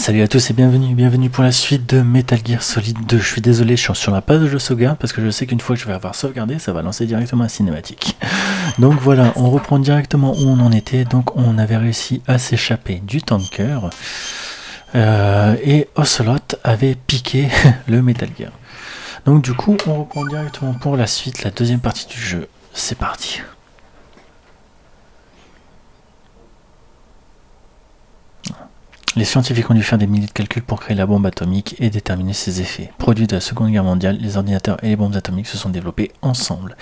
Salut à tous et bienvenue pour la suite de Metal Gear Solid 2. Je suis désolé, je suis sur la page de sauvegarde parce que je sais qu'une fois que je vais avoir sauvegardé, ça va lancer directement la cinématique. Donc voilà, on reprend directement où on en était. Donc on avait réussi à s'échapper du tanker et Ocelot avait piqué le Metal Gear. Donc du coup, on reprend directement pour la suite, la deuxième partie du jeu. C'est parti. Les scientifiques ont dû faire des milliers de calculs pour créer la bombe atomique et déterminer ses effets. Produit de la Seconde Guerre mondiale, les ordinateurs et les bombes atomiques se sont développés ensemble.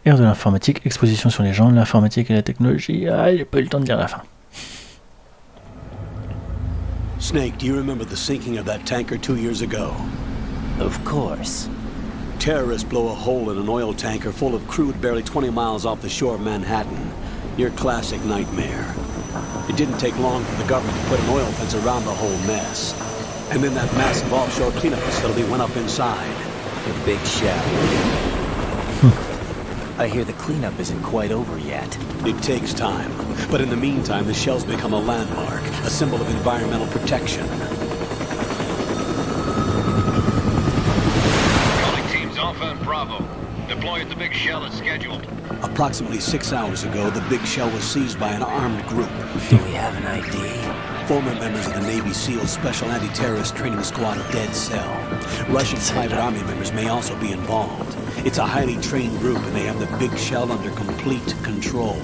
Ère de l'informatique, exposition sur les gens, l'informatique et la technologie. Ah, j'ai pas eu le temps de lire la fin. Snake, do you remember the sinking of that tanker 2 years ago? Of course. Terrorists blow a hole in an oil tanker full of crude barely 20 miles off the shore of Manhattan. Your classic nightmare. It didn't take long for the government to put an oil fence around the whole mess. And then that massive offshore cleanup facility went up inside. The big shell. I hear the cleanup isn't quite over yet. It takes time. But in the meantime, the shell's become a landmark, a symbol of environmental protection. Calling teams Alpha and Bravo. Deploy at the big shell as scheduled. Approximately 6 hours ago, the big shell was seized by an armed group. Do we have an ID? Former members of the Navy SEALs Special Anti-Terrorist Training Squad Dead Cell. Russian private army members may also be involved. It's a highly trained group and they have the big shell under complete control.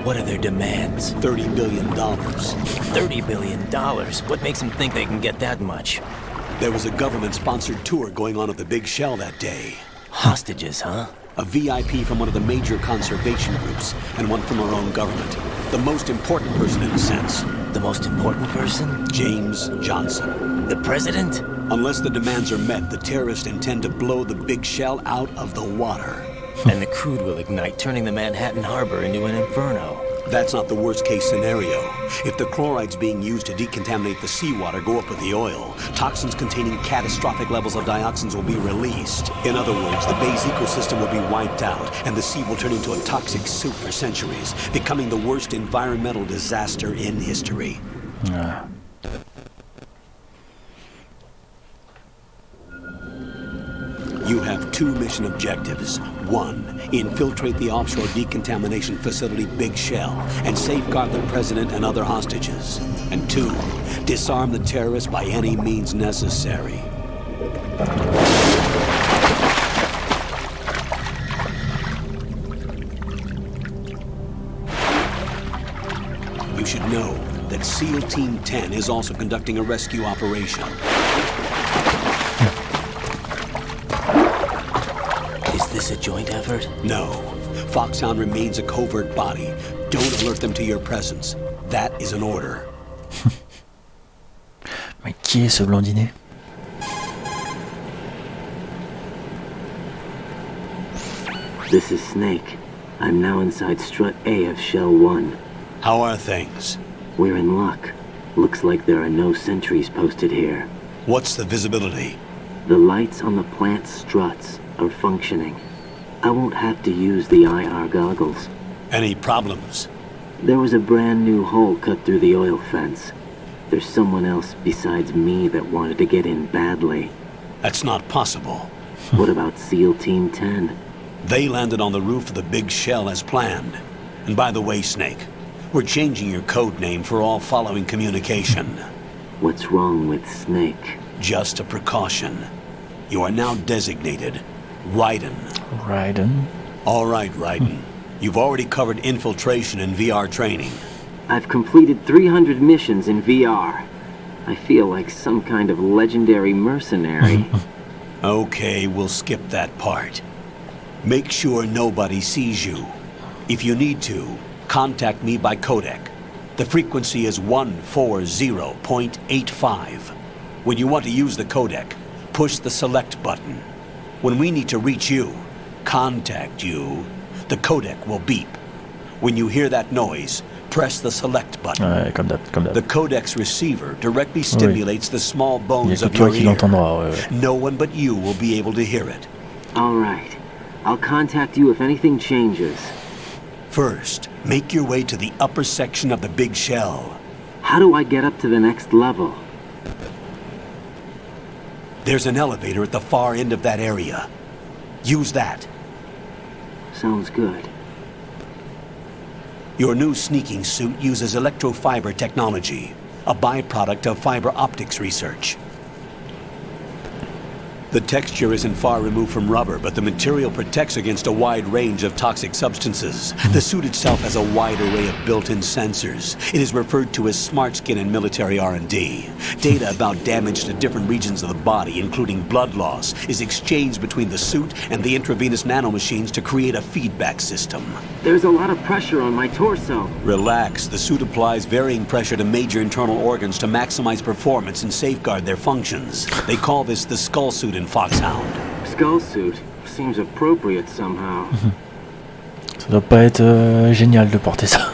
What are their demands? $30 billion. $30 billion? What makes them think they can get that much? There was a government-sponsored tour going on at the big shell that day. Hostages, huh? A VIP from one of the major conservation groups, and one from our own government. The most important person in a sense. The most important person? James Johnson. The president? Unless the demands are met, the terrorists intend to blow the big shell out of the water. And the crude will ignite, turning the Manhattan Harbor into an inferno. That's not the worst-case scenario. If the chlorides being used to decontaminate the seawater go up with the oil, toxins containing catastrophic levels of dioxins will be released. In other words, the bay's ecosystem will be wiped out, and the sea will turn into a toxic soup for centuries, becoming the worst environmental disaster in history. You have 2 mission objectives. 1, infiltrate the offshore decontamination facility Big Shell and safeguard the president and other hostages. And 2, disarm the terrorists by any means necessary. You should know that SEAL Team 10 is also conducting a rescue operation. Is this a joint effort? No. Foxhound remains a covert body. Don't alert them to your presence. That is an order. Mais qui est ce blondinet? This is Snake. I'm now inside Strut A of Shell 1. How are things? We're in luck. Looks like there are no sentries posted here. What's the visibility? The lights on the plant struts are functioning. I won't have to use the IR goggles. Any problems? There was a brand new hole cut through the oil fence. There's someone else besides me that wanted to get in badly. That's not possible. What about SEAL Team 10? They landed on the roof of the big shell as planned. And by the way, Snake, we're changing your code name for all following communication. What's wrong with Snake? Just a precaution. You are now designated Raiden. Raiden? All right, Raiden. You've already covered infiltration and VR training. I've completed 300 missions in VR. I feel like some kind of legendary mercenary. Okay, we'll skip that part. Make sure nobody sees you. If you need to, contact me by codec. The frequency is 140.85. When you want to use the codec, push the select button. When we need to reach you, contact you, the codec will beep. When you hear that noise, press the select button. Ouais, comme d'hab. The codec's receiver directly stimulates the small Il y a bones que of toi your qui ear. l'entendras. Ouais. No one but you will be able to hear it. All right. I'll contact you if anything changes. First, make your way to the upper section of the big shell. How do I get up to the next level? There's an elevator at the far end of that area. Use that. Sounds good. Your new sneaking suit uses electrofiber technology, a byproduct of fiber optics research. The texture isn't far removed from rubber, but the material protects against a wide range of toxic substances. The suit itself has a wide array of built-in sensors. It is referred to as smart skin in military R&D. Data about damage to different regions of the body, including blood loss, is exchanged between the suit and the intravenous nanomachines to create a feedback system. There's a lot of pressure on my torso. Relax. The suit applies varying pressure to major internal organs to maximize performance and safeguard their functions. They call this the skull suit in Foxhound. Skull suit seems appropriate somehow. Ça doit pas être génial de porter ça.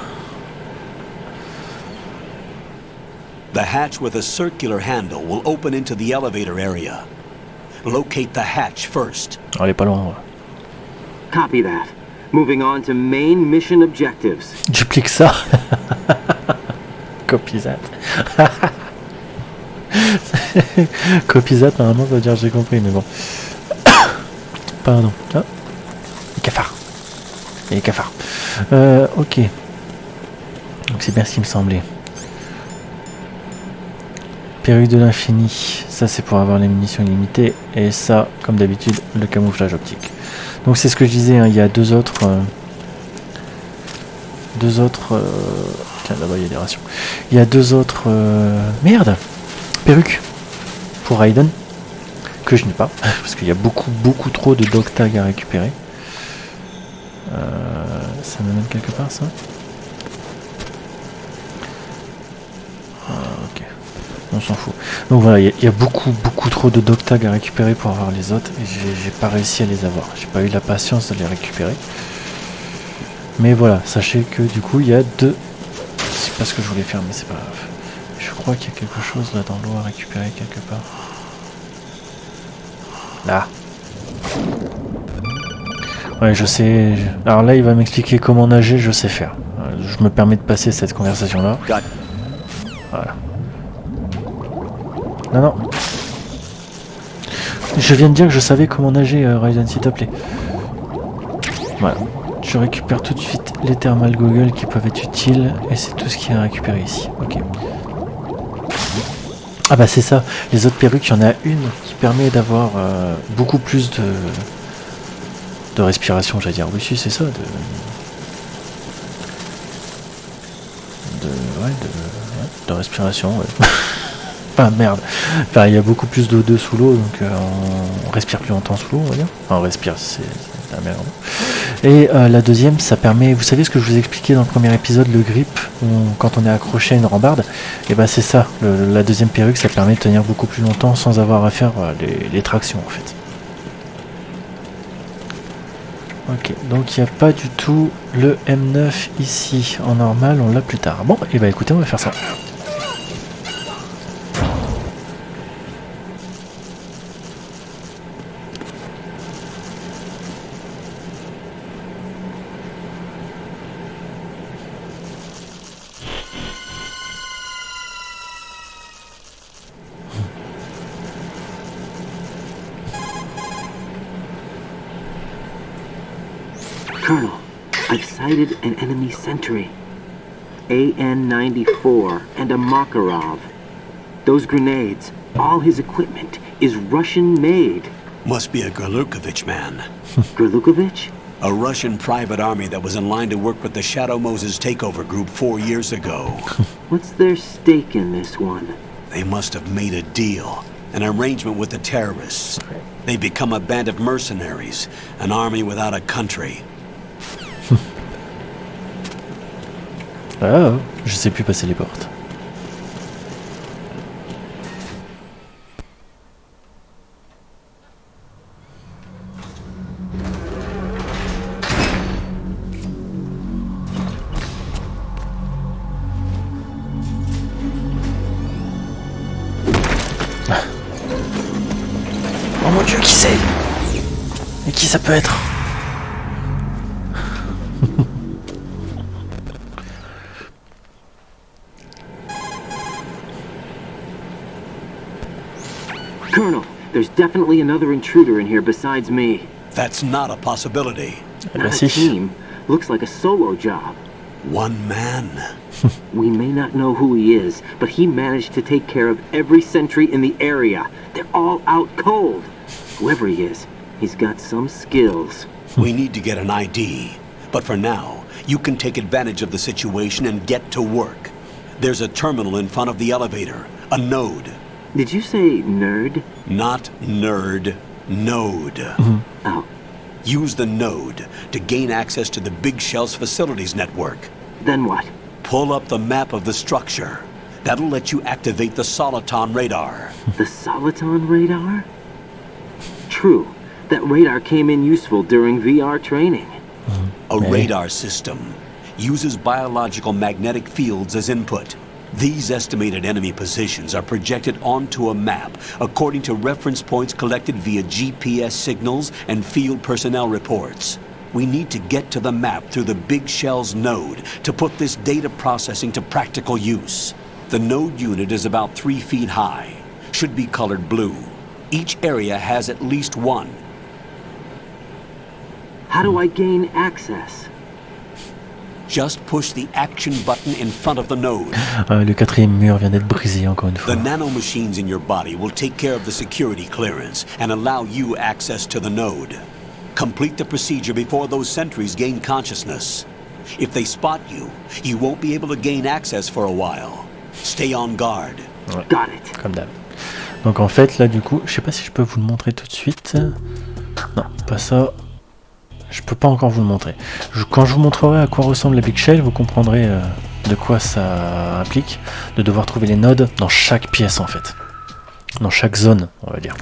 The hatch with a circular handle will open into the elevator area. Locate the hatch first. Oh, elle est pas loin. Ouais. Copy that. Moving on to main mission objectives. Duplique ça. Copy that. Copy that, normalement ça veut dire j'ai compris, mais bon. Pardon. Ah. Les cafards. Les cafards. Ok. Donc c'est bien ce qui me semblait. Perruque de l'infini. Ça c'est pour avoir les munitions illimitées. Et ça, comme d'habitude, le camouflage optique. Donc c'est ce que je disais, hein, il y a deux autres... Tiens, là-bas il y a des rations. Il y a deux autres... Merde, perruque pour Raiden que je n'ai pas parce qu'il y a beaucoup trop de dog tags à récupérer. Ça m'amène quelque part ça. Ok, on s'en fout. Donc voilà, il y a beaucoup trop de dog tags à récupérer pour avoir les autres et j'ai pas réussi à les avoir. J'ai pas eu la patience de les récupérer. Mais voilà, sachez que du coup il y a deux. C'est pas ce que je voulais faire, mais c'est pas grave. Je crois qu'il y a quelque chose là dans l'eau à récupérer quelque part. Là. Ouais, je sais. Alors là, il va m'expliquer comment nager, je sais faire. Je me permets de passer cette conversation là. Voilà. Non. Je viens de dire que je savais comment nager, Raiden, s'il te plaît. Voilà. Je récupère tout de suite les thermal goggles qui peuvent être utiles et c'est tout ce qu'il y a à récupérer ici. Ok. Ah bah c'est ça, les autres perruques, il y en a une qui permet d'avoir beaucoup plus de respiration, j'allais dire. Oui, si, c'est ça, de respiration, ouais. Ah merde, enfin, il y a beaucoup plus d'O2 sous l'eau, donc on respire plus longtemps sous l'eau, on va dire. Enfin, on respire, c'est la merde. Et la deuxième, ça permet, vous savez ce que je vous expliquais dans le premier épisode, le grip, quand on est accroché à une rambarde, et bah c'est ça, la deuxième perruque, ça permet de tenir beaucoup plus longtemps sans avoir à faire les tractions en fait. Ok, donc il n'y a pas du tout le M9 ici, en normal, on l'a plus tard. Bon, et bah écoutez, on va faire ça. Colonel, I've sighted an enemy sentry. AN-94 and a Makarov. Those grenades, all his equipment, is Russian-made. Must be a Gerlukovich man. Gerlukovich? A Russian private army that was in line to work with the Shadow Moses takeover group 4 years ago. What's their stake in this one? They must have made a deal, an arrangement with the terrorists. They become a band of mercenaries, an army without a country. Ah, je sais plus passer les portes. Oh mon Dieu, qui c'est? Et qui ça peut être? Colonel, there's definitely another intruder in here besides me. That's not a possibility. Eh ben Not a si. team. Looks like a solo job. One man. We may not know who he is, but he managed to take care of every sentry in the area. They're all out cold. Whoever he is, he's got some skills. We need to get an ID. But for now, you can take advantage of the situation and get to work. There's a terminal in front of the elevator. A node. Did you say nerd? Not nerd. Node. Oh, Use the node to gain access to the Big Shell's facilities network. then what? Pull up the map of the structure. That'll let you activate the Soliton radar. The Soliton radar? True. That radar came in useful during VR training. A radar system uses biological magnetic fields as input. These estimated enemy positions are projected onto a map according to reference points collected via GPS signals and field personnel reports. We need to get to the map through the Big Shell's node to put this data processing to practical use. The node unit is about 3 feet high, should be colored blue. Each area has at least one. How do I gain access? Just push the action button in front of the node. Le quatrième mur vient d'être brisé encore une The fois. nanomachines in your body will take care of the security clearance and allow you access to the node. Complete the procedure before those sentries gain consciousness. If they spot you, you won't be able to gain access for a while. Stay on guard. Got it. Comme d'hab. Donc en fait là du coup, je sais pas si je peux vous le montrer tout de suite. Non, pas ça. Je peux pas encore vous le montrer. Quand je vous montrerai à quoi ressemble la Big Shell, vous comprendrez de quoi ça implique de devoir trouver les nodes dans chaque pièce en fait. Dans chaque zone, on va dire.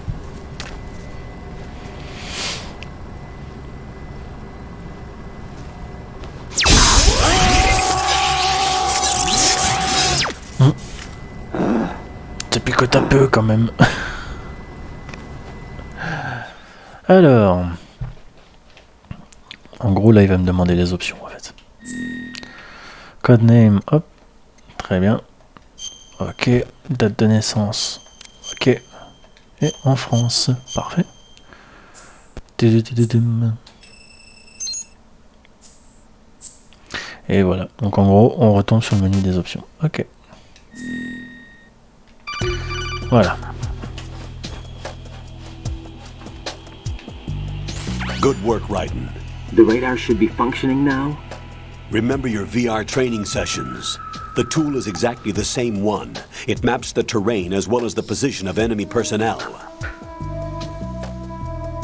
Ça picote un peu quand même. Alors... En gros, là, il va me demander les options, en fait. Codename, hop. Très bien. Ok. Date de naissance. Ok. Et en France. Parfait. Et voilà. Donc, en gros, on retombe sur le menu des options. Ok. Voilà. Good work, Raiden. The radar should be functioning now? Remember your VR training sessions. The tool is exactly the same one. It maps the terrain as well as the position of enemy personnel.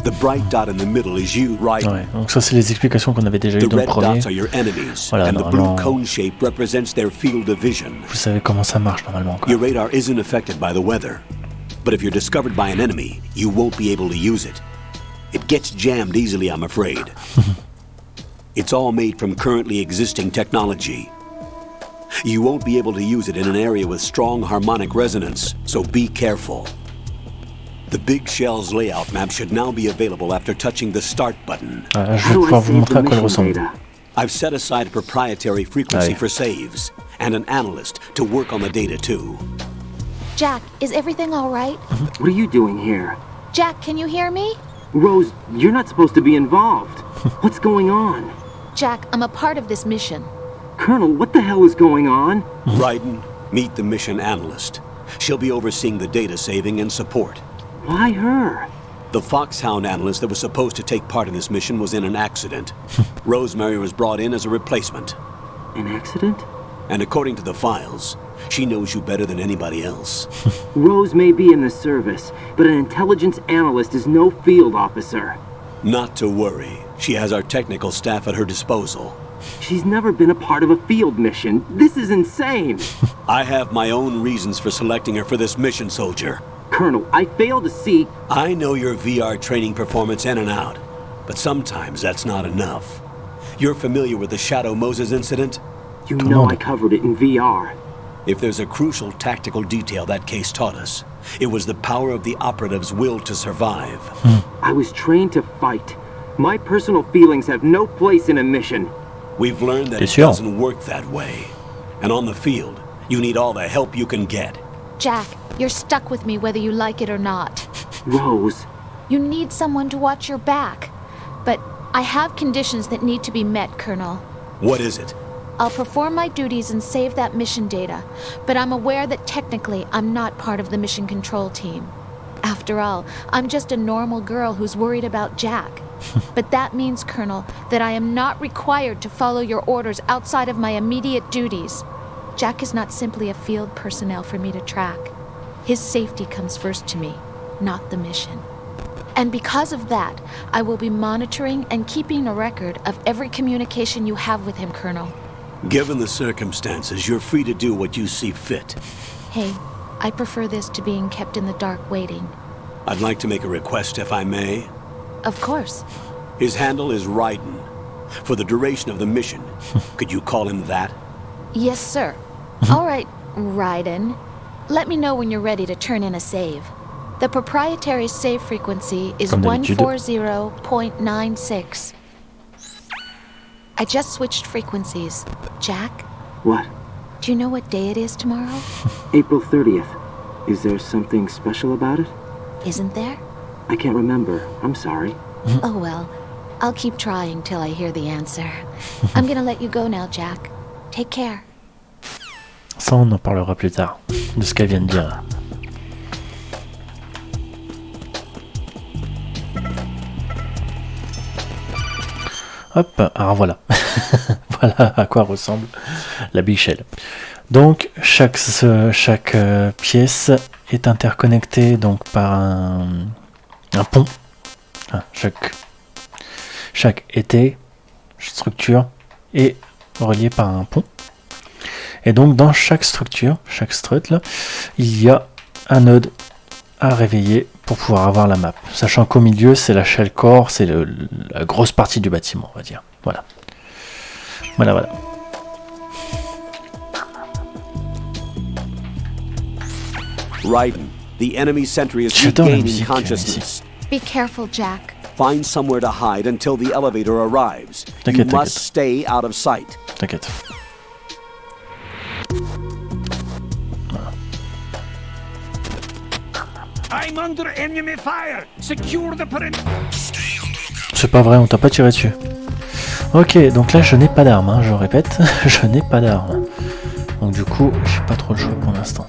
The bright dot in the middle is you, Raiden. Ouais, donc ça c'est les explications qu'on avait déjà eues The dans le red premier. dots are your enemies, Voilà, and the blue normalement, cone shape represents their field of vision. vous savez comment ça marche normalement, quoi. Your radar isn't affected by the weather, but if you're discovered by an enemy, you won't be able to use it. It gets jammed easily, I'm afraid. It's all made from currently existing technology. You won't be able to use it in an area with strong harmonic resonance, so be careful. The Big Shell's layout map should now be available after touching the Start button. Voilà, je How vais do I pouvoir vous save montrer the à quoi elle mission ressemble. data? I've set aside a proprietary frequency Aye. for saves, and an analyst to work on the data too. Jack, is everything all right? What are you doing here? Jack, can you hear me? Rose, you're not supposed to be involved. What's going on? Jack, I'm a part of this mission. Colonel, what the hell is going on? Raiden, meet the mission analyst. She'll be overseeing the data saving and support. Why her? The Foxhound analyst that was supposed to take part in this mission was in an accident. Rosemary was brought in as a replacement. An accident? And according to the files, she knows you better than anybody else. Rose may be in the service, but an intelligence analyst is no field officer. Not to worry. She has our technical staff at her disposal. She's never been a part of a field mission. This is insane. I have my own reasons for selecting her for this mission, soldier. Colonel, I fail to see... I know your VR training performance in and out, but sometimes that's not enough. You're familiar with the Shadow Moses incident? You know I covered it in VR. If there's a crucial tactical detail that case taught us, it was the power of the operative's will to survive. I was trained to fight. My personal feelings have no place in a mission. We've learned that it doesn't work that way. And on the field, you need all the help you can get. Jack, you're stuck with me whether you like it or not. Rose. You need someone to watch your back. But I have conditions that need to be met, Colonel. What is it? I'll perform my duties and save that mission data, but I'm aware that technically I'm not part of the mission control team. After all, I'm just a normal girl who's worried about Jack. But that means, Colonel, that I am not required to follow your orders outside of my immediate duties. Jack is not simply a field personnel for me to track. His safety comes first to me, not the mission. And because of that, I will be monitoring and keeping a record of every communication you have with him, Colonel. Given the circumstances, you're free to do what you see fit. Hey, I prefer this to being kept in the dark waiting. I'd like to make a request, if I may. Of course. His handle is Raiden. For the duration of the mission, could you call him that? Yes, sir. All right, Raiden. Let me know when you're ready to turn in a save. The proprietary save frequency is 140.96. I just switched frequencies. Jack? What? Do you know what day it is tomorrow? April 30th. Is there something special about it? Isn't there? I can't remember. I'm sorry. Oh well. I'll keep trying till I hear the answer. I'm gonna let you go now, Jack. Take care. Ça, on en parlera plus tard, de ce qu'elle vient de dire. Hop, alors voilà. Voilà à quoi ressemble la bichelle. Donc, chaque pièce est interconnectée donc, par un pont. Enfin, chaque été, structure, est reliée par un pont. Et donc, dans chaque structure, chaque strut, là, il y a un node à réveiller pour pouvoir avoir la map. Sachant qu'au milieu, c'est la shell core, c'est la grosse partie du bâtiment, on va dire. Voilà. Voilà. Raiden, the enemy sentry is regaining consciousness. Be careful, Jack. Find somewhere to hide until the elevator arrives. You must stay out of sight. T'inquiète. Voilà. I'm under enemy fire. Secure the perimeter. C'est pas vrai, on t'a pas tiré dessus. Ok, donc là je n'ai pas d'arme, hein, je répète, je n'ai pas d'arme. Donc du coup, j'ai pas trop le choix pour l'instant.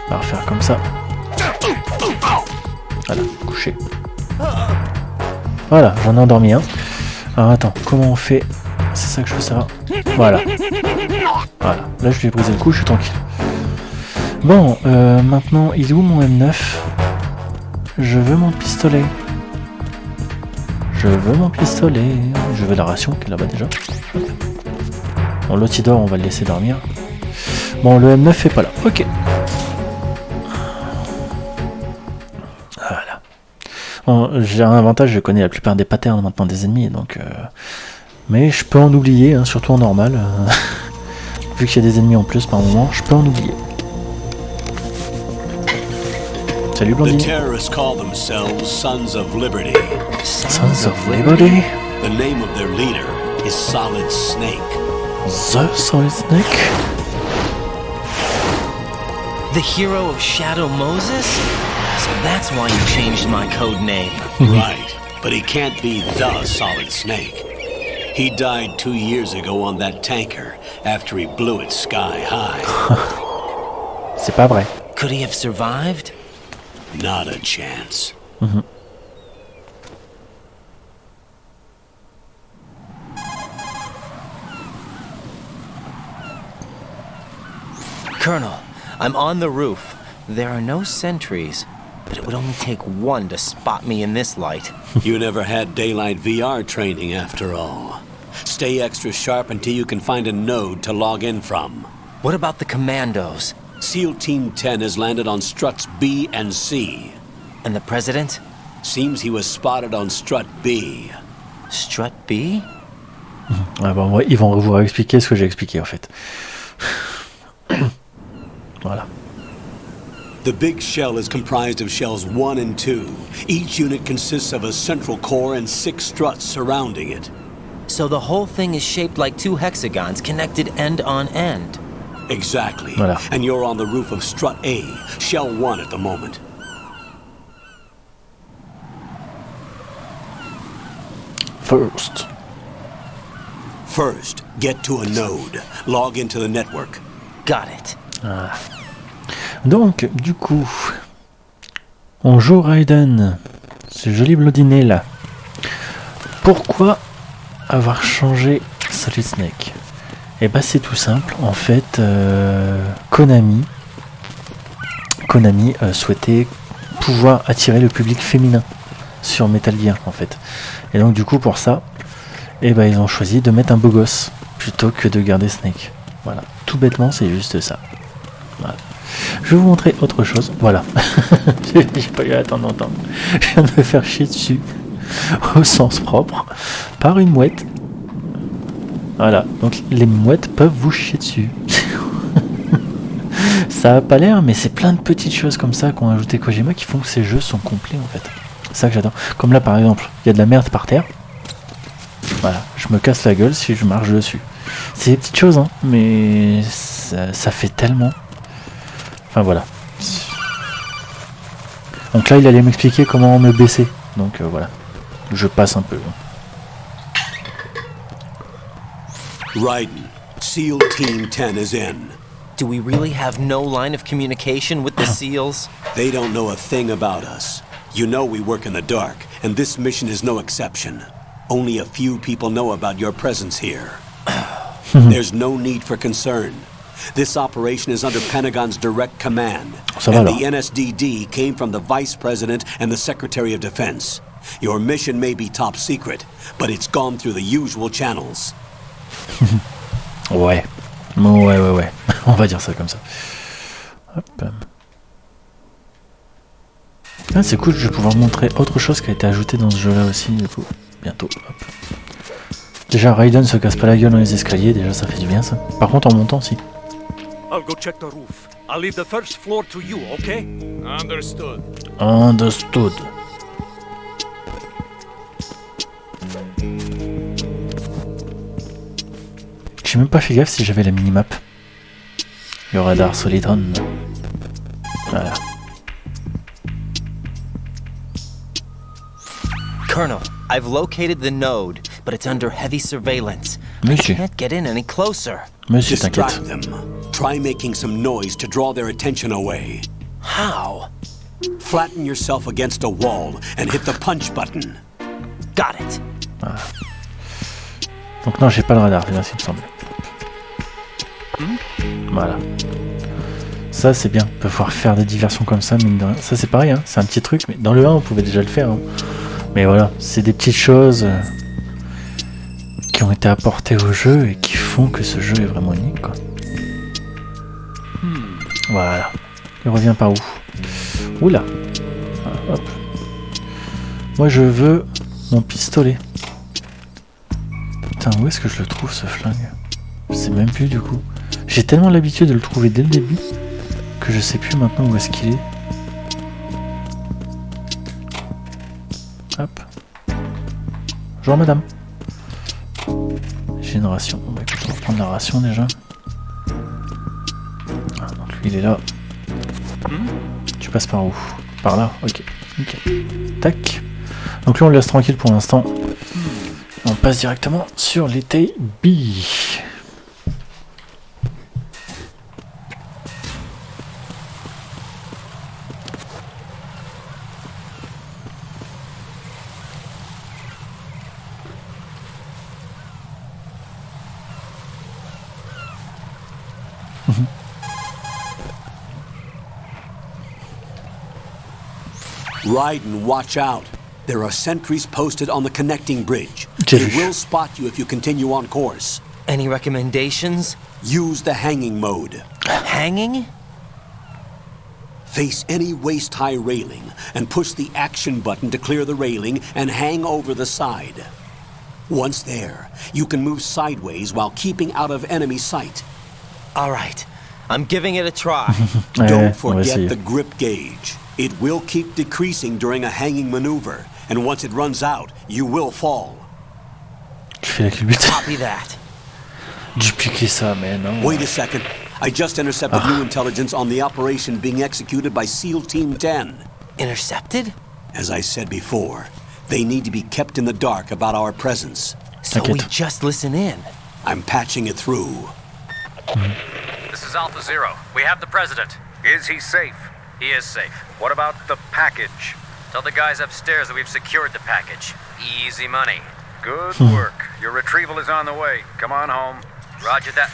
On va refaire comme ça. Voilà, couché. Voilà, j'en ai endormi un. Alors attends, comment on fait? C'est ça que je veux savoir. Voilà. Voilà, là je lui ai brisé le cou, je suis tranquille. Bon, maintenant, il est où mon M9? Je veux mon pistolet. Je veux mon pistolet. Je veux la ration qui est là-bas déjà. Bon, l'autre il dort, on va le laisser dormir. Bon, le M9 est pas là. Ok. Voilà. Bon, j'ai un avantage, je connais la plupart des patterns maintenant des ennemis, donc. Mais je peux en oublier, hein, surtout en normal. Vu qu'il y a des ennemis en plus par moment, je peux en oublier. Salut Blondine. The terrorists call themselves Sons of Liberty. Sons of Liberty? The name of their leader is Solid Snake. The Solid Snake? The hero of Shadow Moses? So that's why you changed my code name. Right, but he can't be the Solid Snake. He died 2 years ago on that tanker after he blew it sky high. C'est pas vrai. Could he have survived? Not a chance. Colonel, I'm on the roof. There are no sentries, but it would only take one to spot me in this light. You never had daylight VR training after all. Stay extra sharp until you can find a node to log in from. What about the commandos? SEAL Team 10 has landed on struts B and C. And the president? Seems he was spotted on strut B. Strut B? Ah bah, ouais, ils vont vous expliquer ce que j'ai expliqué en fait. Voilà. The big shell is comprised of shells 1 and 2. Each unit consists of a central core and 6 struts surrounding it. So the whole thing is shaped like 2 hexagons connected end on end. Exactly. Voilà. And you're on the roof of strut A, shell 1 at the moment. First, get to a node. Log into the network. Got it. Ah. Donc, du coup, on joue Raiden, ce joli blondinet là. Pourquoi avoir changé Solid Snake? Et bah c'est tout simple, en fait, Konami souhaitait pouvoir attirer le public féminin sur Metal Gear en fait. Et donc du coup pour ça, et bah ils ont choisi de mettre un beau gosse plutôt que de garder Snake. Voilà, tout bêtement c'est juste ça. Voilà. Je vais vous montrer autre chose. Voilà. J'ai pas eu à attendre longtemps. Je viens de me faire chier dessus au sens propre par une mouette. Voilà, donc les mouettes peuvent vous chier dessus. Ça a pas l'air, mais c'est plein de petites choses comme ça qu'ont ajouté Kojima qui font que ces jeux sont complets en fait. C'est ça que j'adore. Comme là par exemple, il y a de la merde par terre. Voilà, je me casse la gueule si je marche dessus. C'est des petites choses, hein, mais ça fait tellement. Enfin voilà. Donc là, il allait m'expliquer comment me baisser. Donc voilà, je passe un peu. Raiden, SEAL Team 10 is in. Do we really have no line of communication with the SEALs? They don't know a thing about us. You know we work in the dark, and this mission is no exception. Only a few people know about your presence here. There's no need for concern. This operation is under Pentagon's direct command, and the NSDD came from the Vice President and the Secretary of Defense. Your mission may be top secret, but it's gone through the usual channels. Ouais. On va dire ça comme ça. Hop. Ah, c'est cool, je vais pouvoir montrer autre chose qui a été ajoutée dans ce jeu là aussi, du coup. Bientôt. Hop. Déjà, Raiden se casse pas la gueule dans les escaliers, déjà ça fait du bien ça. Par contre, en montant, si. I'll go check the roof. I'll leave the first floor to you, okay? Understood. Understood. J'ai même pas fait gaffe si j'avais la minimap. Le radar Solitron. Voilà. Colonel, I've located the node, but it's under heavy surveillance. Monsieur. I can't get in any closer. Monsieur, t'inquiète. Distract them. Try making some noise to draw their attention away. How? Flatten yourself against a wall and hit the punch button. Got it. Voilà. Donc non, j'ai pas le radar, c'est bien ce qu'il me semble. Voilà. Ça c'est bien, on peut pouvoir faire des diversions comme ça, mine de rien. Ça c'est pareil, hein. C'est un petit truc, mais dans le 1 on pouvait déjà le faire. Hein. Mais voilà, c'est des petites choses qui ont été apportées au jeu et qui font que ce jeu est vraiment unique, quoi. Voilà. Il revient par où? Oula. Voilà, hop. Moi je veux mon pistolet. Putain, où est-ce que je le trouve ce flingue? Je sais même plus du coup. J'ai tellement l'habitude de le trouver dès le début que je sais plus maintenant où est-ce qu'il est. Hop. Bonjour madame. J'ai une ration. Bon, bah, écoute, on va prendre la ration déjà. Ah, donc lui il est là. Tu passes par où? Par là, ok. Nickel. Tac. Donc lui on le laisse tranquille pour l'instant. On passe directement sur l'été B. Raiden, watch out. There are sentries posted on the connecting bridge. J'ai They vu. will spot you if you continue on course. Any recommendations? Use the hanging mode. Hanging? Face any waist-high railing and push the action button to clear the railing and hang over the side. Once there, you can move sideways while keeping out of enemy sight. All right. I'm giving it a try. Ouais, Don't on va forget essayer. the grip gauge. It will keep decreasing during a hanging maneuver, and once it runs out, you will fall. Tu fais la culbute. Copy that. Dupliquer ça, mais non. Wait a second. I just intercepted new intelligence on the operation being executed by SEAL Team 10. Intercepted? As I said before, they need to be kept in the dark about our presence. So we T'inquiète. just listen in. I'm patching it through. This is Alpha Zero. We have the president. Is he safe? He is safe. What about the package? Tell the guys upstairs that we've secured the package. Easy money. Good work. Your retrieval is on the way. Come on home. Roger that.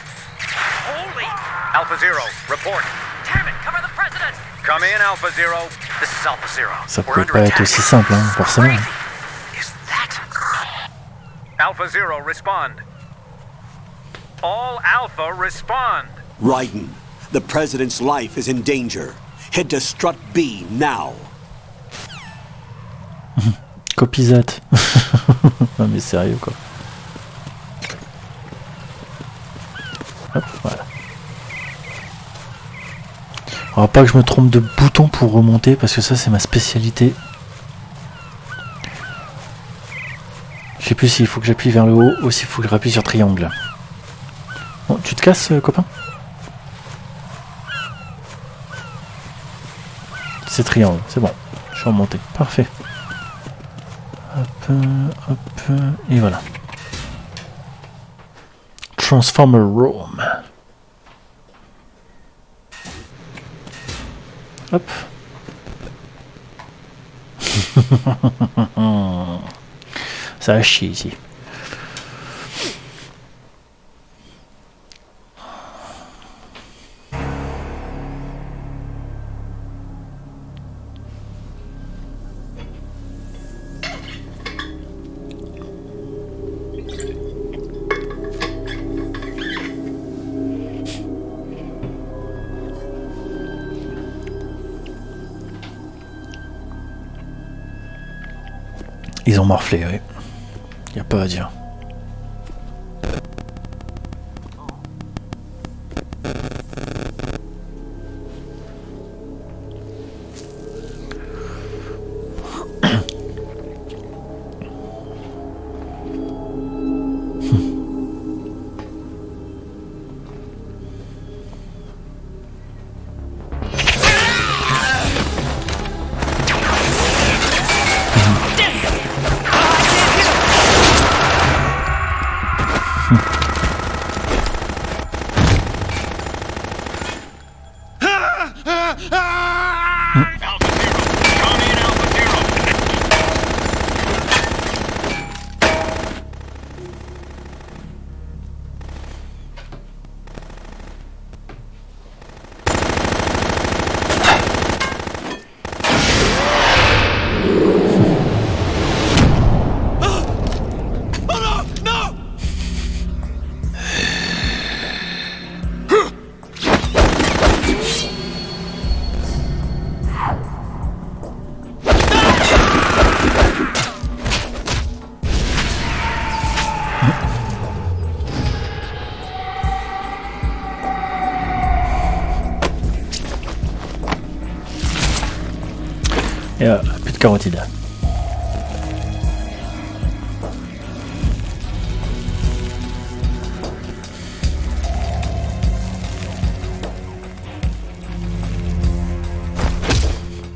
Holy! Alpha Zero, report. Damn it, cover the president! Come in, Alpha Zero. This is Alpha Zero. Ça We're peut under pas attack. être aussi simple, hein, forcément. Crazy. Is that... Alpha Zero, respond. All Alpha, respond. Raiden, the President's life is in danger. Head to Strut B now. Copisate. Non mais sérieux quoi. Hop, voilà. Alors pas que je me trompe de bouton pour remonter parce que ça c'est ma spécialité. Je sais plus s'il faut que j'appuie vers le haut ou s'il faut que je rappuie sur triangle. Bon, tu te casses copain? C'est triangle, c'est bon. Je suis remonté, parfait. Hop, hop, et voilà. Transformer Room. Hop. Ça a chier ici. Ils ont morflé, oui. Y a pas à dire. Alpha Zero, come in, Alpha Zero. Et plus de carotide.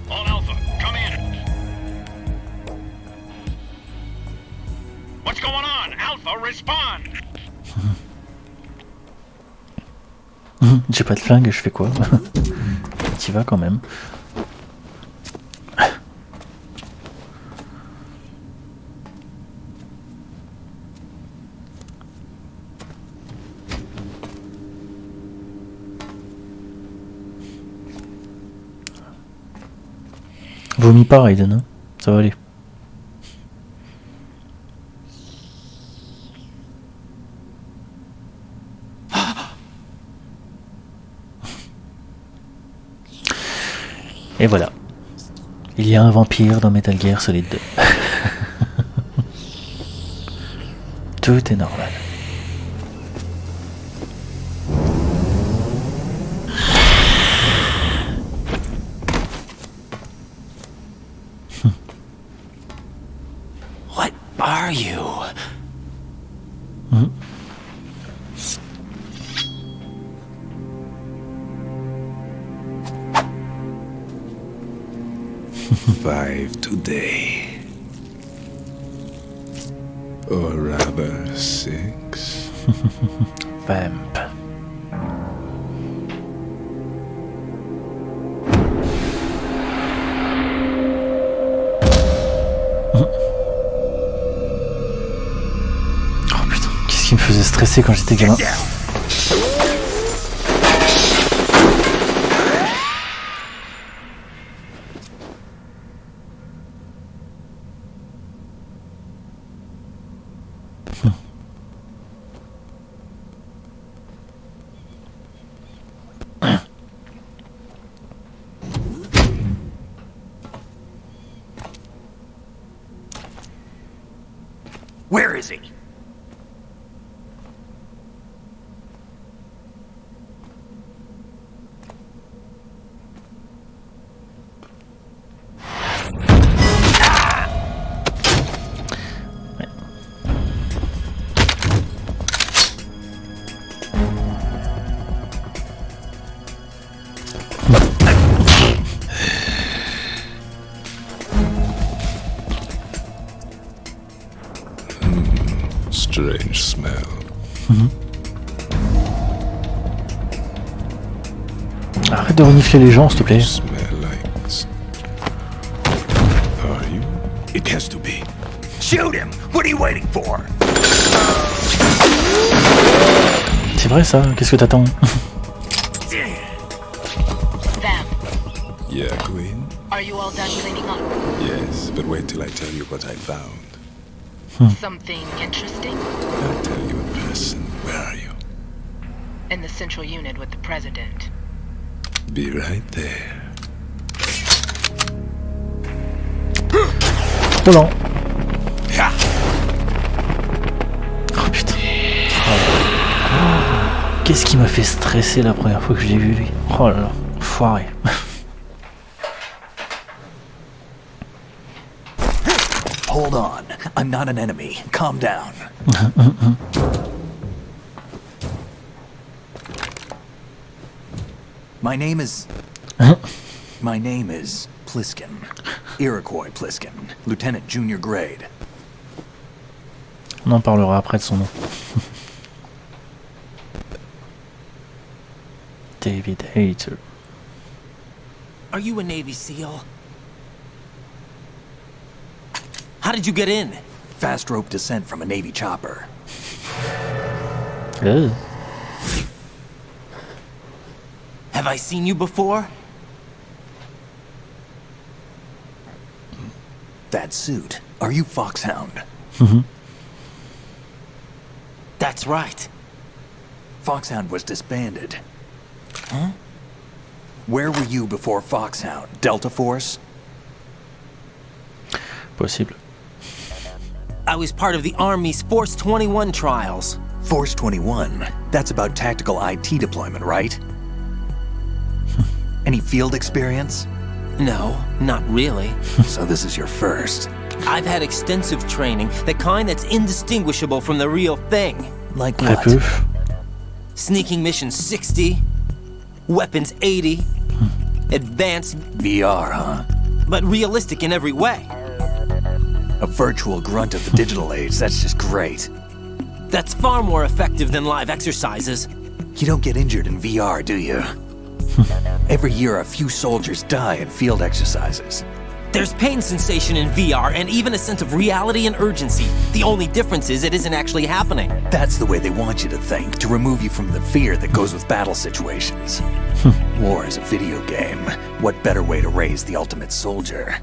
All Alpha, come in. What's going on? Alpha, respond. J'ai pas de flingue, je fais quoi? T'y vas quand même. Vomis pas, Raiden, hein. Ça va aller. Et voilà. Il y a un vampire dans Metal Gear Solid 2. Tout est normal. What are you? Five today. Or rather, 6. Vamp. Oh putain, qu'est-ce qui me faisait stresser quand j'étais gamin? Where is he? Strange smell. Arrête de renifler les gens, s'il te plaît. Smell like. Are you? It has to be. Shoot him! What are you waiting for? C'est vrai ça? Qu'est-ce que t'attends? Vamp, Yeah, Queen? are you all done cleaning up? Yes, but wait till I tell you what I found. Something interesting? I'll tell you in person. Where are you? In the central unit with the president. Be right there. Oh non. Oh putain. Oh. Qu'est-ce qui m'a fait stresser la première fois que je l'ai vu lui? Oh là là, foiré. Hold on. I'm not an enemy. Calm down. My name is Pliskin. Iroquois Pliskin. Lieutenant junior grade. On en parlera après de son nom. David Hayter. Are you a Navy SEAL? How did you get in? Fast rope descent from a Navy chopper. Ugh. Have I seen you before? That suit. Are you Foxhound? That's right. Foxhound was disbanded. Huh? Where were you before Foxhound? Delta Force? Possible. I was part of the Army's Force 21 trials. Force 21? That's about tactical IT deployment, right? Any field experience? No, not really. So this is your first. I've had extensive training, the kind that's indistinguishable from the real thing. Like Très what? peu. Sneaking mission 60, weapons 80, advanced, VR, huh? but realistic in every way. A virtual grunt of the digital age, that's just great. That's far more effective than live exercises. You don't get injured in VR, do you? Every year a few soldiers die in field exercises. There's pain sensation in VR and even a sense of reality and urgency. The only difference is it isn't actually happening. That's the way they want you to think, to remove you from the fear that goes with battle situations. War is a video game. What better way to raise the ultimate soldier?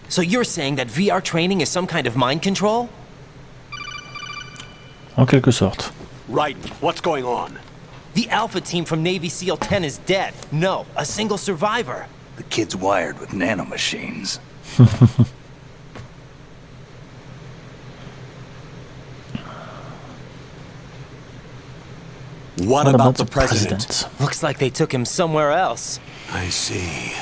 So you're saying that VR training is some kind of mind control? En quelque sorte. Right. What's going on? The Alpha team from Navy SEAL 10 is dead. No, a single survivor. The kid's wired with nanomachines. What about the president? Looks like they took him somewhere else. I see.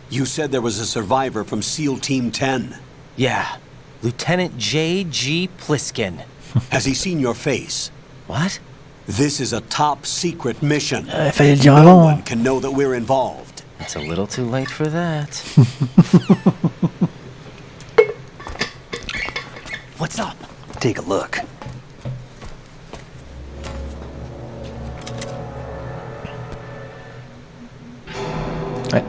You said there was a survivor from SEAL Team 10. Yeah, Lieutenant J.G. Pliskin. Has he seen your face? What? This is a top secret mission. Fallait le dire No avant. one can know that we're involved. It's a little too late for that. What's up? Take a look. Ouais.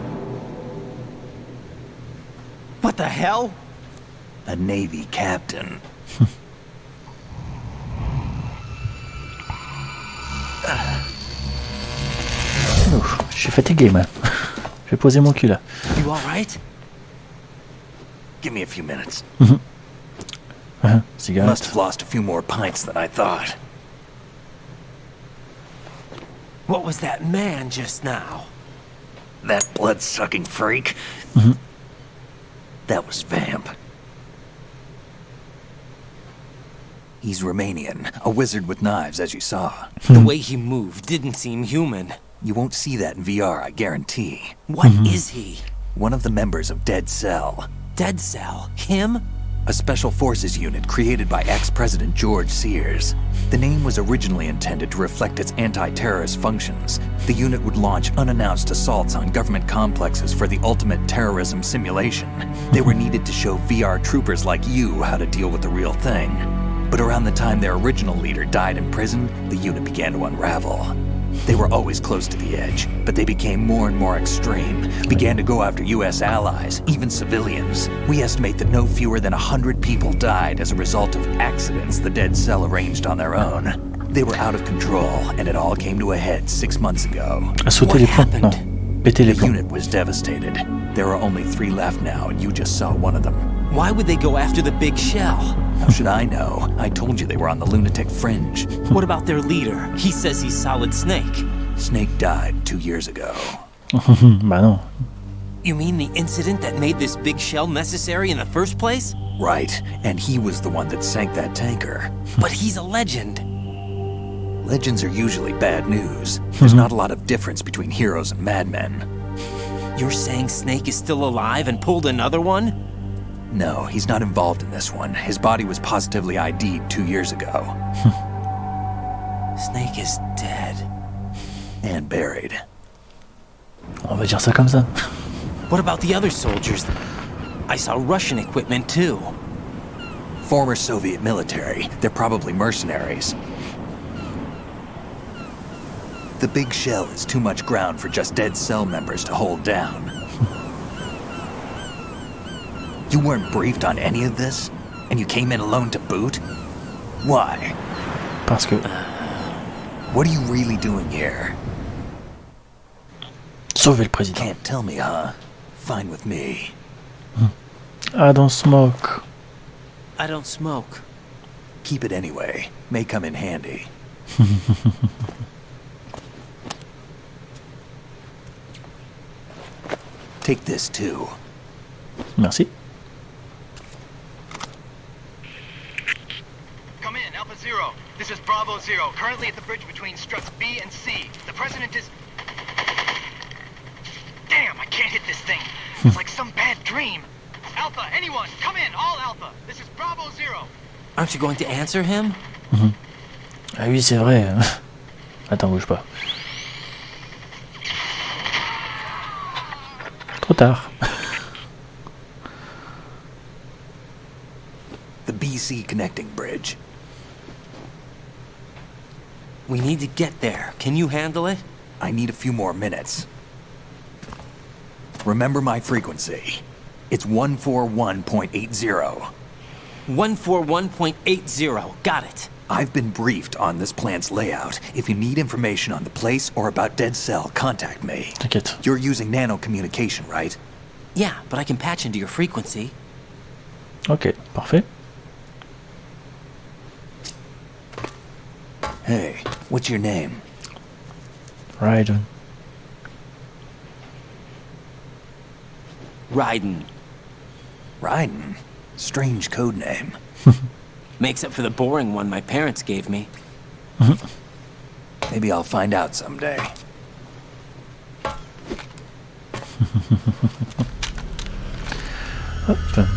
What the hell? A Navy captain. Ouf, je suis fatigué, man. Je vais poser mon cul là. You alright? Give me a few minutes. Must Must have Cigarette. lost a few more pints than I thought. What was that man just now? That blood-sucking freak? That was Vamp. He's Romanian, a wizard with knives, as you saw. The way he moved didn't seem human. You won't see that in VR, I guarantee. What is he? One of the members of Dead Cell. Dead Cell? Him? A special forces unit created by ex-President George Sears. The name was originally intended to reflect its anti-terrorist functions. The unit would launch unannounced assaults on government complexes for the ultimate terrorism simulation. They were needed to show VR troopers like you how to deal with the real thing. But around the time their original leader died in prison, the unit began to unravel. They were always close to the edge, but they became more and more extreme, began to go after US allies, even civilians. We estimate that no fewer than 100 people died as a result of accidents the Dead Cell arranged on their own. They were out of control, and it all came to a head 6 months ago. A sauter les plombs. Non. Péter les The plombs. unit was devastated. There are only 3 left now, and you just saw one of them. Why would they go after the big shell? How should I know? I told you they were on the lunatic fringe. What about their leader? He says he's Solid Snake. Snake died 2 years ago. Bah non. You mean the incident that made this big shell necessary in the first place? Right, and he was the one that sank that tanker. But he's a legend. Legends are usually bad news. There's not a lot of difference between heroes and madmen. You're saying Snake is still alive and pulled another one? No, he's not involved in this one. His body was positively ID'd 2 years ago. Snake is dead. And buried. On va dire ça comme ça. What about the other soldiers? I saw Russian equipment too. Former Soviet military. They're probably mercenaries. The big shell is too much ground for just Dead Cell members to hold down. You weren't briefed on any of this? And you came in alone to boot? Why? Parce que. What are you really doing here? Sauver le président. Can't tell me, huh? Fine with me. I don't smoke. I don't smoke. Keep it anyway. May come in handy. Take this too. Merci. Come in, Alpha Zero. This is Bravo Zero, currently at the bridge between struts B and C. The president is... Damn, I can't hit this thing. It's like some bad dream. Alpha, anyone, come in, all Alpha. This is Bravo Zero. Aren't you going to answer him? Ah oui, c'est vrai. Attends, bouge pas. Trop tard. The BC connecting bridge. We need to get there. Can you handle it? I need a few more minutes. Remember my frequency. It's 141.80. 141.80. Got it. I've been briefed on this plant's layout. If you need information on the place or about Dead Cell, contact me. T'inquiète. You're using nano communication, right? Yeah, but I can patch into your frequency. Ok, parfait. Hey, what's your name? Raiden. Raiden. Raiden. Strange code name. Makes up for the boring one my parents gave me. Maybe I'll find out someday. Hop.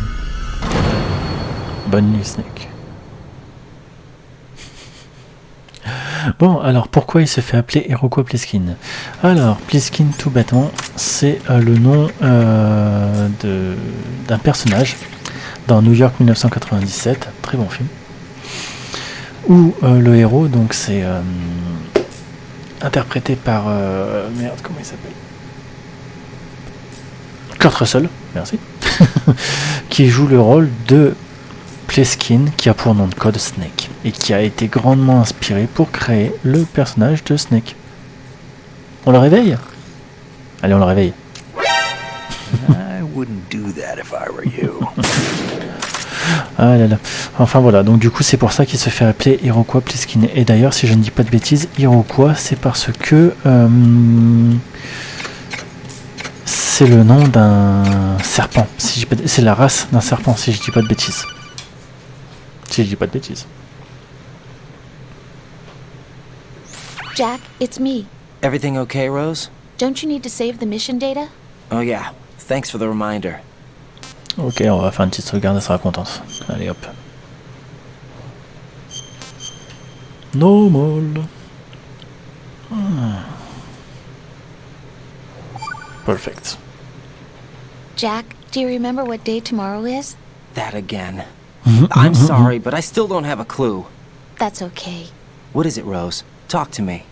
Bonne nuit, Snake. Bon, alors pourquoi il se fait appeler Hiroko Pliskin? Alors, Pliskin, tout bêtement, c'est le nom d'un personnage dans New York 1997, très bon film, où le héros, donc c'est interprété par... merde, comment il s'appelle? Kurt Russell, merci, qui joue le rôle de Pliskin, qui a pour nom de code Snake, et qui a été grandement inspiré pour créer le personnage de Snake. On le réveille? Allez, on le réveille. I wouldn't do that if I were you. Ah là là. Enfin voilà, donc du coup c'est pour ça qu'il se fait appeler Iroquois Pliskin. Et d'ailleurs, si je ne dis pas de bêtises, Iroquois c'est parce que c'est le nom d'un serpent. Si c'est la race d'un serpent, si je dis pas de bêtises. Si je dis pas de bêtises. Jack, it's me. Everything okay, Rose? Don't you need to save the mission data? Oh yeah, thanks for the reminder. Ok, on va faire une petite sauvegarde, elle sera contente. Allez hop. Normal. Perfect. Jack, do you remember what day tomorrow is? That again. I'm sorry, but I still don't have a clue. That's okay. What is it, Rose? Talk to me.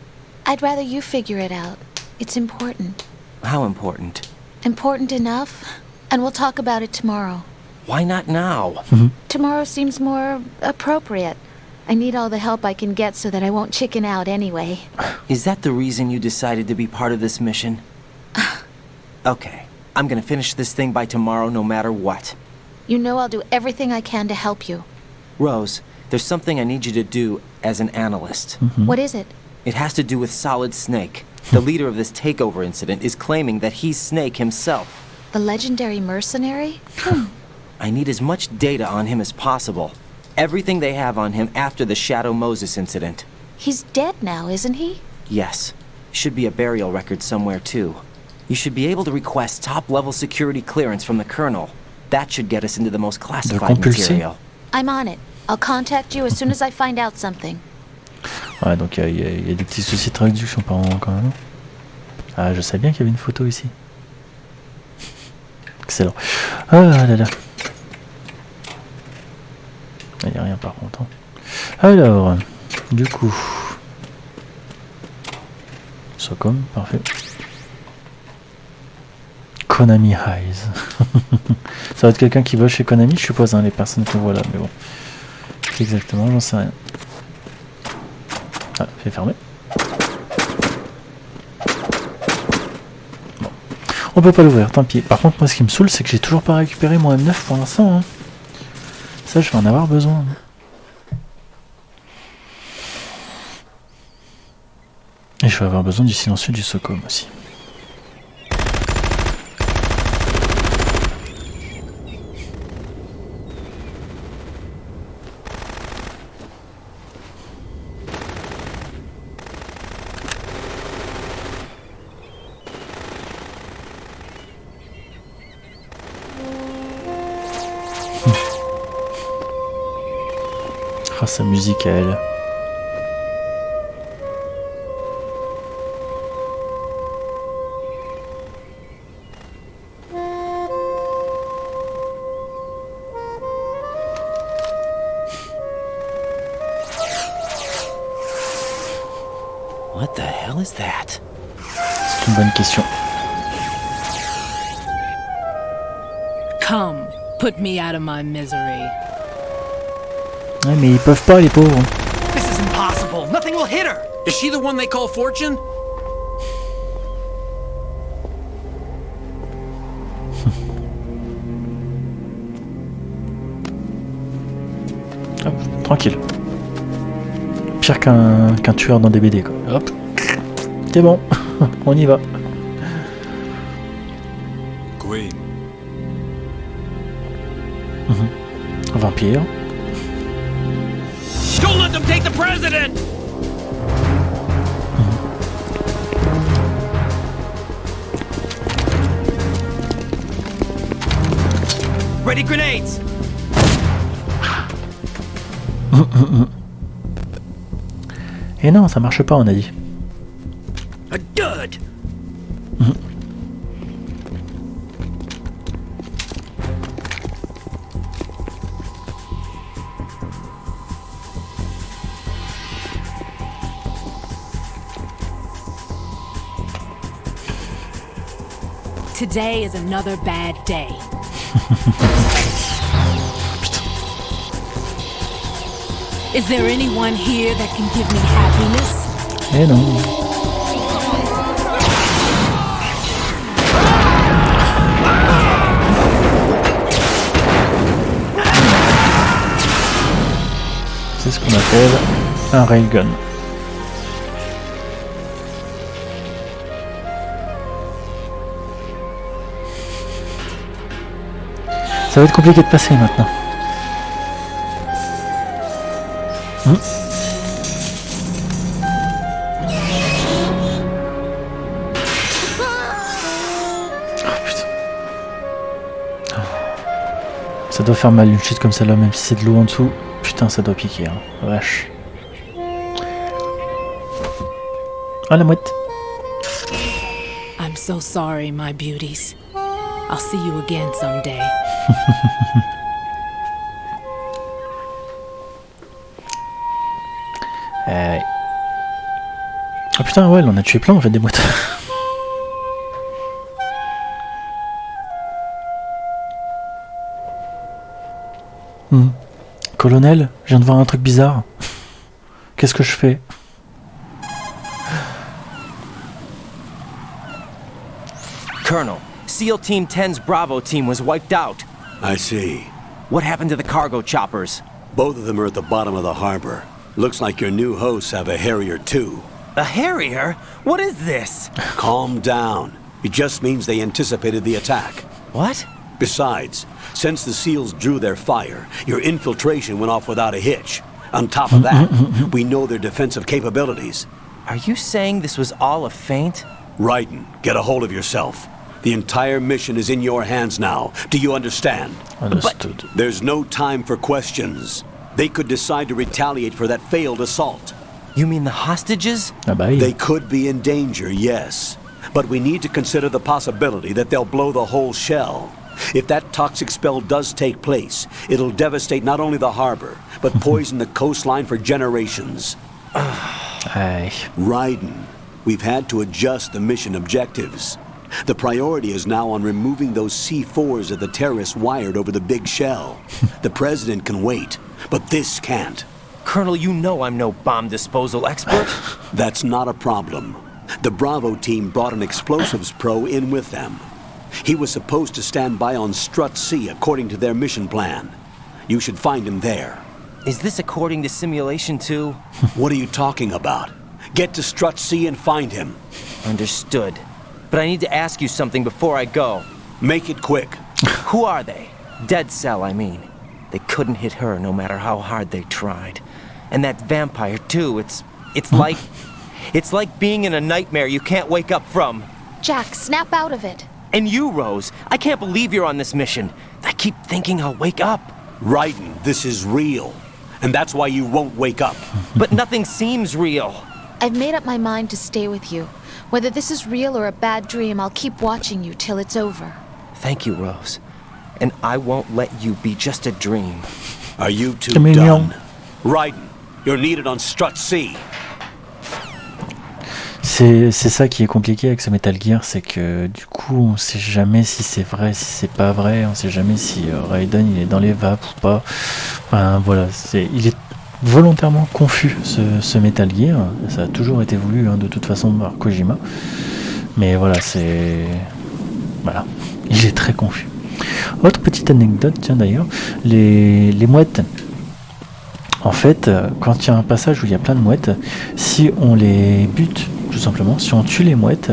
I'd rather you figure it out. It's important. How important? Important enough? And we'll talk about it tomorrow. Why not now? Tomorrow seems more appropriate. I need all the help I can get so that I won't chicken out anyway. Is that the reason you decided to be part of this mission? Okay, I'm gonna finish this thing by tomorrow no matter what. You know I'll do everything I can to help you. Rose, there's something I need you to do as an analyst. What is it? It has to do with Solid Snake. The leader of this takeover incident is claiming that he's Snake himself. The legendary mercenary? I need as much data on him as possible. Everything they have on him after the Shadow Moses incident. He's dead now, isn't he? Yes. Should be a burial record somewhere, too. You should be able to request top-level security clearance from the Colonel. That should get us into the most classified material. I'm on it. I'll contact you as soon as I find out something. Ouais, donc il y a des petits soucis de traduction par moment quand même. Ah, je savais bien qu'il y avait une photo ici. Excellent. Ah là là. Il n'y a rien par contre. Alors, du coup. Socom, parfait. Konami Highs. Ça va être quelqu'un qui va chez Konami, je suppose, hein, les personnes que voilà, mais bon. Exactement, j'en sais rien. Ah, c'est fermé. Bon. On peut pas l'ouvrir, tant pis. Par contre, moi, ce qui me saoule, c'est que j'ai toujours pas récupéré mon M9 pour l'instant. Hein. Ça, je vais en avoir besoin. Et je vais avoir besoin du silencieux du Socom aussi. Ah, sa musique à elle. What the hell is that? C'est une bonne question. Come, put me out of my misery. Ouais, mais ils peuvent pas, les pauvres. This is impossible. Nothing will hit her. Is she the one they call Fortune? Hop, tranquille. Pire qu'un tueur dans des BD, quoi. Hop, c'est bon, on y va. Queen. Vampire. Don't let them take the president! Ready grenades! Et non, ça marche pas, on a dit. A dud! Today is another bad day. Is there anyone here that can give me happiness? Et non. C'est ce qu'on appelle un railgun. Ça va être compliqué de passer maintenant. Ça doit faire mal une chute comme celle-là, même si c'est de l'eau en dessous. Putain, ça doit piquer, hein. Vache. Ah, la mouette. I'm so sorry, my beauties. I'll see you again someday. Oh putain, ouais, elle en a tué plein en fait des mouettes. Colonel, je viens de voir un truc bizarre. Qu'est-ce que je fais? Colonel, SEAL Team 10's Bravo team was wiped out. I see. What happened to the cargo choppers? Both of them are at the bottom of the harbor. Looks like your new hosts have a Harrier too. A Harrier? What is this? Calm down. It just means they anticipated the attack. What? Besides, since the SEALs drew their fire, your infiltration went off without a hitch. On top of that, we know their defensive capabilities. Are you saying this was all a feint? Raiden, get a hold of yourself. The entire mission is in your hands now. Do you understand? Understood. But there's no time for questions. They could decide to retaliate for that failed assault. You mean the hostages? Ah bah oui. They could be in danger, yes. But we need to consider the possibility that they'll blow the whole shell. If that toxic spell does take place, it'll devastate not only the harbor, but poison the coastline for generations. Aye. Raiden, we've had to adjust the mission objectives. The priority is now on removing those C4s that the terrorists wired over the big shell. The president can wait, but this can't. Colonel, you know I'm no bomb disposal expert. That's not a problem. The Bravo team brought an explosives pro in with them. He was supposed to stand by on Strut C according to their mission plan. You should find him there. Is this according to simulation too? What are you talking about? Get to Strut C and find him. Understood. But I need to ask you something before I go. Make it quick. Who are they? Dead Cell, I mean. They couldn't hit her no matter how hard they tried. And that vampire too, it's like being in a nightmare you can't wake up from. Jack, snap out of it. And you, Rose, I can't believe you're on this mission. I keep thinking I'll wake up. Raiden, this is real. And that's why you won't wake up. But nothing seems real. I've made up my mind to stay with you. Whether this is real or a bad dream, I'll keep watching you till it's over. Thank you, Rose. And I won't let you be just a dream. Are you two done? Raiden, you're needed on Strut C. C'est ça qui est compliqué avec ce Metal Gear, c'est que du coup on sait jamais si c'est vrai, si c'est pas vrai, on sait jamais si Raiden il est dans les vapes ou pas. Enfin voilà, il est volontairement confus ce Metal Gear, ça a toujours été voulu hein, de toute façon par Kojima. Mais voilà, il est très confus. Autre petite anecdote, tiens d'ailleurs, les mouettes, en fait, quand il y a un passage où il y a plein de mouettes, si on les bute, tout simplement, si on tue les mouettes,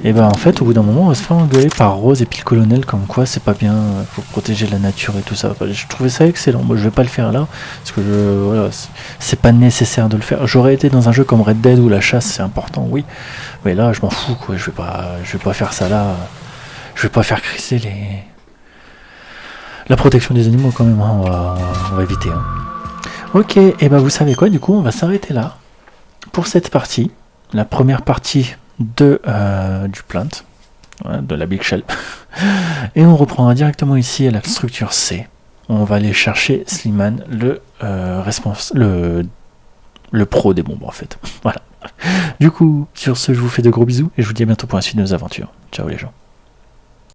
et ben en fait, au bout d'un moment, on va se faire engueuler par Rose et puis le colonel, comme quoi c'est pas bien, faut protéger la nature et tout ça. Enfin, je trouvais ça excellent. Moi, je vais pas le faire là, parce que voilà, c'est pas nécessaire de le faire. J'aurais été dans un jeu comme Red Dead où la chasse c'est important, oui, mais là, je m'en fous, quoi. Je vais pas faire ça là. Je vais pas faire crisser la protection des animaux quand même. Hein. On va éviter. Hein. Ok, et ben vous savez quoi, du coup, on va s'arrêter là pour cette partie, la première partie du plainte, de la Big Shell. Et on reprendra directement ici à la structure C. On va aller chercher Slimane, le pro des bombes en fait. Voilà. Du coup, sur ce, je vous fais de gros bisous et je vous dis à bientôt pour la suite de nos aventures. Ciao les gens.